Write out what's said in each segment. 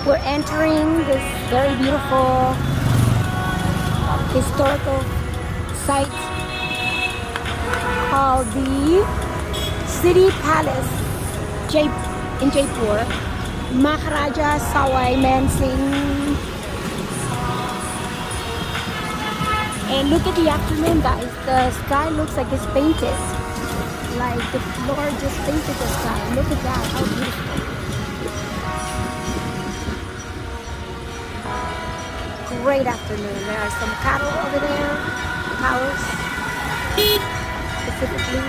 We're entering this very beautiful historical site called the City Palace in Jaipur. Maharaja Sawai Man Singh. And look at the afternoon, guys. The sky looks like it's painted. Like the Lord just painted the sky. Look at that, how beautiful. Great afternoon. There are some cattle over there, cows specifically.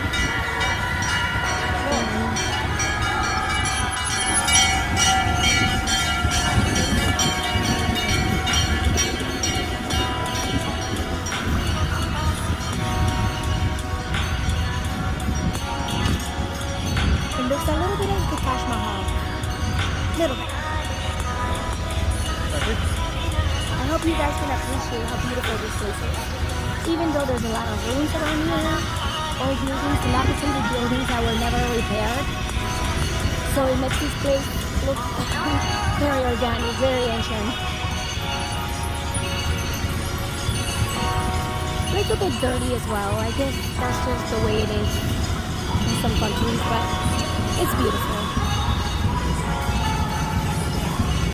It looks a little bit like the Taj Mahal. Little bit. I hope you guys can appreciate how beautiful this place is. Even though there's a lot of ruins around here, old buildings, dilapidated buildings that were never repaired. So it makes this place look very organic, very ancient. A little bit dirty as well. I guess that's just the way it is in some countries, but it's beautiful.